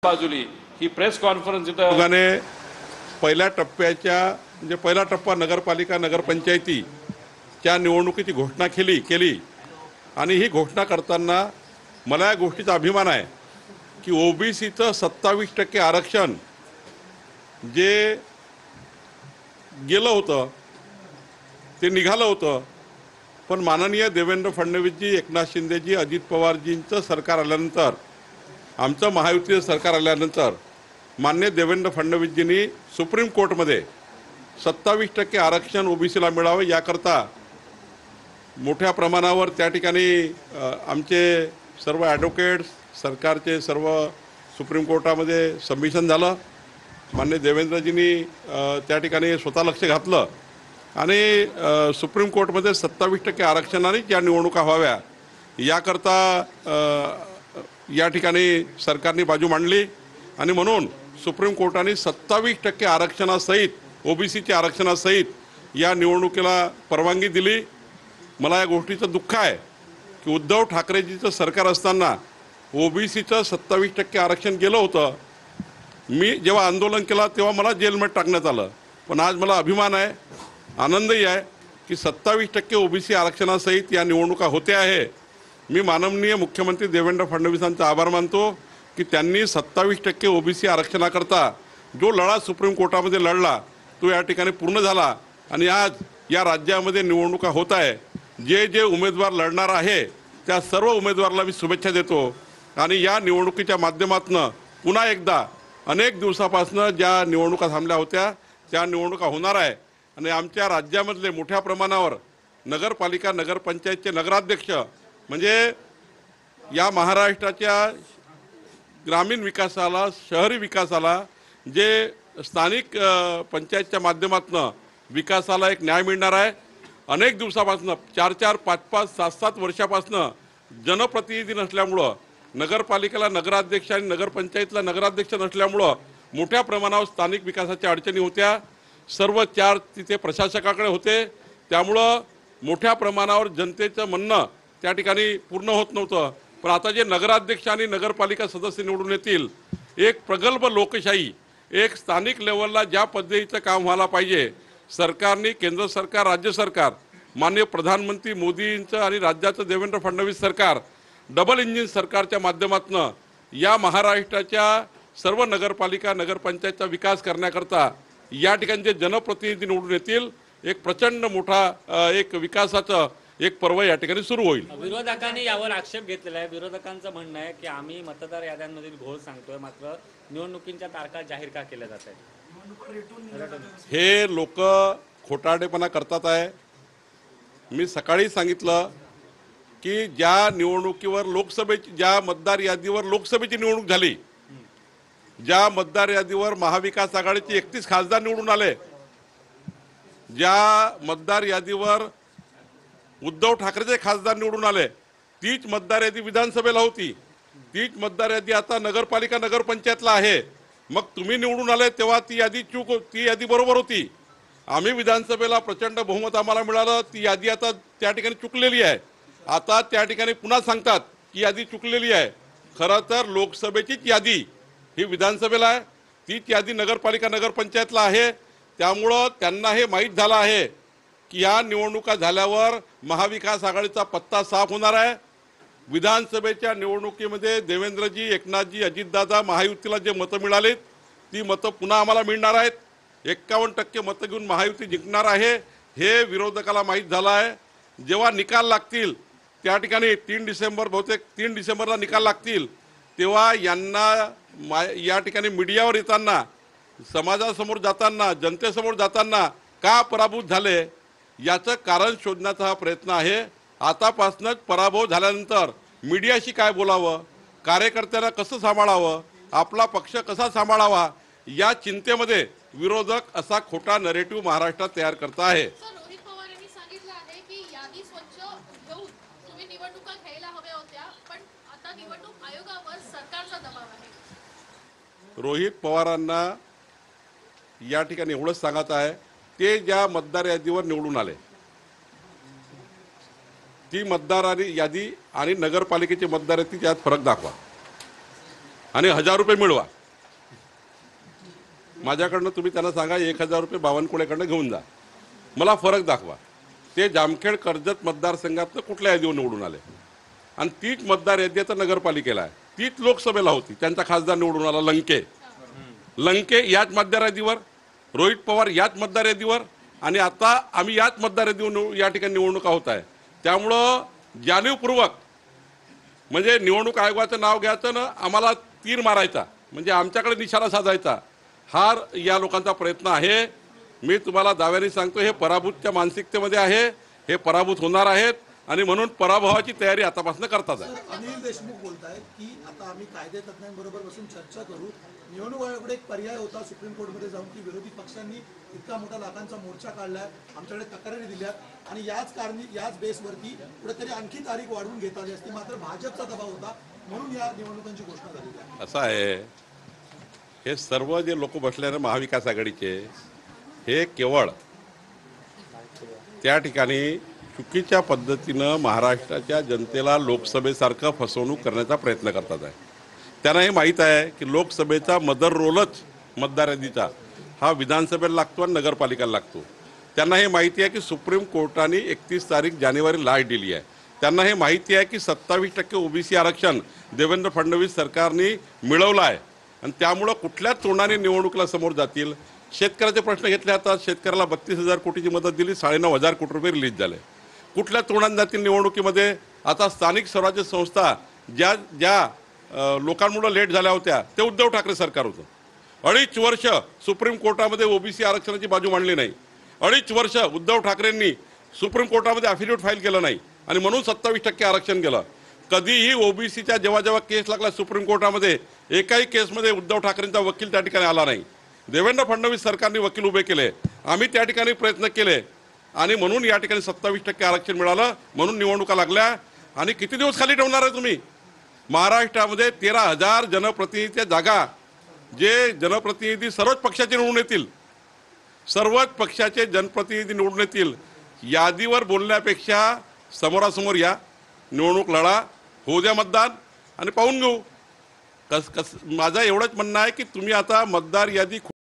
बाजूली ही press conference इथं पहिल्या टप्प्याच्या म्हणजे पहिला टप्पा नगरपालिका नगरपंचायतीच्या निवडणुकीची घोषणा केली आणि ही घोषणा करताना मला या गोष्टीचा अभिमान आहे की ओबीसीचं 27% आरक्षण जे गेलं होतं ते निघालं होतं, पण माननीय देवेंद्र फडणवीसजी, एकनाथ शिंदेजी, अजित पवारजींचं सरकार आल्यानंतर, आमचं महायुतीचं सरकार आल्यानंतर माननीय देवेंद्र फडणवीसजींनी सुप्रीम कोर्टमध्ये 27% आरक्षण ओबीसीला मिळावं याकरता मोठ्या प्रमाणावर त्या ठिकाणी आमचे सर्व ॲडव्होकेट्स, सरकारचे सर्व सुप्रीम कोर्टामध्ये सबमिशन झालं। माननीय देवेंद्रजींनी त्या ठिकाणी स्वतः लक्ष घातलं आणि सुप्रीम कोर्टमध्ये 27% आरक्षणाने ज्या निवडणुका व्हाव्या याकरता या ठिकाणी सरकारने बाजू मांडली आणि म्हणून सुप्रीम कोर्टाने 27% आरक्षणासहित ओबीसीच्या आरक्षणासहित या निवडणुकीला परवानगी दिली। मला या गोष्टीचं दुःख आहे की उद्धव ठाकरेजीचं सरकार असताना ओबीसीचं 27% आरक्षण गेलं होतं। मी जेव्हा आंदोलन केलं तेव्हा मला जेलमध्ये टाकण्यात आलं, पण आज मला अभिमान आहे, आनंदही आहे की 27% ओबीसी आरक्षणासहित या निवडणुका होते आहे। मी माननीय मुख्यमंत्री देवेंद्र फडणवीसांचा आभार मानतो की त्यांनी 27% ओबीसी आरक्षणाकरता जो लढा सुप्रीम कोर्टामध्ये लढला तो या ठिकाणी पूर्ण झाला आणि आज या राज्यामध्ये निवडणुका होत आहे। जे उमेदवार लढणार आहे त्या सर्व उमेदवाराला मी शुभेच्छा देतो आणि या निवडणुकीच्या माध्यमातून पुन्हा एकदा अनेक दिवसापासून ज्या निवडणुका थांबल्या होत्या त्या निवडणुका होणार आहे आणि आमच्या राज्यामधले मोठ्या प्रमाणावर नगरपालिका नगरपंचायतचे नगराध्यक्ष म्हणजे या महाराष्ट्राच्या ग्रामीण विकासाला, शहरी विकासाला, जे स्थानिक पंचायतच्या माध्यमातून विकासाला एक न्याय मिळणार आहे। अनेक दिवसापासून 4-4, 5-5, 7-7 वर्षापासून जनप्रतिनिधी नसल्यामुळं, नगरपालिकेला नगराध्यक्ष आणि नगरपंचायतला नगराध्यक्ष नसल्यामुळं मोठ्या प्रमाणावर स्थानिक विकासाच्या अडचणी होत्या। सर्व 4 तिथे प्रशासकाकडे होते, त्यामुळं मोठ्या प्रमाणावर जनतेचं म्हणणं त्या ठिकाणी पूर्ण होत नव्हतं। पण आता जे नगराध्यक्ष आणि नगरपालिका सदस्य निवडून येतील, एक प्रगल्भ लोकशाही, एक स्थानिक लेवलला ज्या पद्धतीचं काम व्हायला पाहिजे, सरकारने, केंद्र सरकार, राज्य सरकार, माननीय प्रधानमंत्री मोदींचं आणि राज्याचं देवेंद्र फडणवीस सरकार, डबल इंजिन सरकारच्या माध्यमातून या महाराष्ट्राच्या सर्व नगरपालिका नगरपंचायतचा विकास करण्याकरता या ठिकाणी जे जनप्रतिनिधी निवडून येतील, एक प्रचंड मोठा एक विकासाचं एक पर्व या ठिकाणी सुरू होईल। विरोधकांनी यावर आक्षेप घेतलेला आहे। विरोधकांचं म्हणणं आहे की आम्ही मतदार याद्यांमधील घोळ सांगतोय, मात्र निवडणुकींच्या तारखा जाहीर का केल्या जात आहेत? हे लोक खोटारडेपणा करतात आहे। मी सकाळी सांगितलं की ज्या निवडणुकीवर लोकसभेची, ज्या मतदार यादीवर लोकसभेची निवडणूक झाली, ज्या मतदार यादीवर महाविकास आघाडीचे 31 खासदार निवडून आले, ज्या मतदार यादीवर उद्धव ठाकरेचे खासदार निवडून आले, तीच मतदार यादी विधानसभेला होती, तीच मतदार यादी आता नगरपालिका नगरपंचायतला आहे। मग तुम्ही निवडून आले तेव्हा ती यादी बरोबर होती। आम्ही विधानसभेला प्रचंड बहुमत आम्हाला मिळालं, ती यादी आता त्या ठिकाणी चुकलेली आहे। आता त्या ठिकाणी पुन्हा सांगतात की यादी चुकलेली आहे। खरं तर लोकसभेचीच यादी ही विधानसभेला आहे, तीच यादी नगरपालिका नगरपंचायतला आहे। त्यामुळं त्यांना हे माहीत झालं आहे की या निवडणुका झाल्यावर महाविकास आघाडीचा पत्ता साफ होणार आहे। विधानसभेच्या निवडणुकीमध्ये देवेंद्रजी, एकनाथजी, अजितदादा, महायुतीला जे मतं मिळालीत ती मतं पुन्हा आम्हाला मिळणार आहेत। 51% मतं घेऊन महायुती जिंकणार आहे हे विरोधकाला माहीत झालं आहे। जेव्हा निकाल लागतील त्या ठिकाणी 3 डिसेंबर, बहुतेक 3 डिसेंबरला निकाल लागतील, तेव्हा यांना या ठिकाणी मीडियावर येताना, समाजासमोर जाताना, जनतेसमोर जाताना का पराभूत झाले याचं कारण शोधण्याचा हा प्रयत्न आहे। आतापासूनच पराभव झाल्यानंतर मीडियाशी काय बोलावं, कार्यकर्त्यांना कसं सांभाळावं, आपला पक्ष कसा सांभाळावा या चिंतेमध्ये विरोधक असा खोटा नरेटिव्ह महाराष्ट्रात तयार करत आहे। रोहित पवारांना या ठिकाणी एवढंच सांगत आहे, ते ज्या मतदार यादीवर निवडून आले ती मतदार यादी आणि नगरपालिकेची मतदार यादी यात फरक दाखवा। आणि 1000 रुपये मिळवा. माझ्याकडनं तुम्ही त्यांना सांगा 1000 रुपये बावनकुळेकडनं घेऊन जा, मला फरक दाखवा. ते जामखेड कर्जत मतदारसंघातनं कुठल्या यादीवर निवडून आले आणि तीच मतदार यादी आता नगरपालिकेला आहे, तीच लोकसभेला होती. त्यांचा खासदार निवडून आला लंके याच मतदार यादीवर, रोहित पवार याच मतदार यादीवर, आणि आता आम्ही याच मतदार यादीवर या ठिकाणी निवडणुका होत आहे. त्यामुळं जाणीवपूर्वक म्हणजे निवडणूक आयोगाचं नाव घ्यायचं ना आम्हाला तीर मारायचा, म्हणजे आमच्याकडे निशाणा साधायचा, हा या लोकांचा प्रयत्न आहे. मी तुम्हाला दाव्याने सांगतो, हे पराभूतच्या मानसिकतेमध्ये आहे, हे पराभूत होणार आहेत आणि म्हणून पराभवाची तयारी आतापासून करतात आहे. अनिल देशमुख बोलतायत की आता आम्ही कायदे तज्ञांबरोबर बसून चर्चा करू. निवडणूक आयोगाकडे एक पर्याय होता सुप्रीम कोर्टमध्ये जाऊन की विरोधी पक्षांनी इतका मोठा लाखांचा मोर्चा काढलाय, आमच्याकडे तक्रारी दिल्यात आणि याच बेसवरती कुठेतरी आणखी तारीख वाढवून घेत आली असती, मात्र भाजपचा दबाव होता म्हणून या निवडणुकांची घोषणा झाली आहे. असं आहे, हे सर्व जे लोक बसले ना महाविकास आघाडीचे, हे केवळ त्या ठिकाणी चुकीच्या पद्धतीनं महाराष्ट्राच्या जनतेला लोकसभेसारखं फसवणूक करण्याचा प्रयत्न करतात आहे. त्यांना हे माहीत आहे की लोकसभेचा मदर रोलच मतदार यादीचा हा विधानसभेला लागतो आणि नगरपालिकेला लागतो. त्यांना हे माहिती आहे की सुप्रीम कोर्टाने 31 तारीख जानेवारी लास्ट दिली आहे. त्यांना हे माहिती आहे की 27% ओबीसी आरक्षण देवेंद्र फडणवीस सरकारने मिळवलं आहे आणि त्यामुळं कुठल्याच तोंडाने निवडणुकीला समोर जातील. शेतकऱ्याचे प्रश्न घेतले जातात, शेतकऱ्याला 32,000 कोटीची मदत दिली, 9,500 कोटी रुपये रिलीज झाले. कुठल्या तोंडाने जातील निवडणुकीमध्ये? आता स्थानिक स्वराज्य संस्था ज्या लोकांमुळे लेट झाल्या होत्या ते उद्धव ठाकरे सरकार होतं. 2.5 वर्ष सुप्रीम कोर्टामध्ये ओबीसी आरक्षणाची बाजू मांडली नाही. 2.5 वर्ष उद्धव ठाकरेंनी सुप्रीम कोर्टामध्ये अफिडेव्हिट फाईल केलं नाही आणि म्हणून 27% आरक्षण गेलं. कधीही ओबीसीच्या जेव्हा केस लागला सुप्रीम कोर्टामध्ये, एकाही केसमध्ये उद्धव ठाकरेंचा वकील त्या ठिकाणी आला नाही. देवेंद्र फडणवीस सरकारने वकील उभे केले, आम्ही त्या ठिकाणी प्रयत्न केले आणि म्हणून या ठिकाणी 27% आरक्षण मिळालं, म्हणून निवडणुका लागल्या. आणि किती दिवस खाली ठेवणार आहे तुम्ही? महाराष्ट्रामध्ये 13,000 जनप्रतिनिधीच्या जागा, जे जनप्रतिनिधी सर्वच पक्षाचे निवडून येतील, सर्वच पक्षाचे जनप्रतिनिधी निवडून येतील. यादीवर बोलण्यापेक्षा समोरासमोर या, निवडणूक लढा, होऊ द्या मतदान आणि पाहून घेऊ. माझं एवढंच म्हणणं आहे की तुम्ही आता मतदार यादी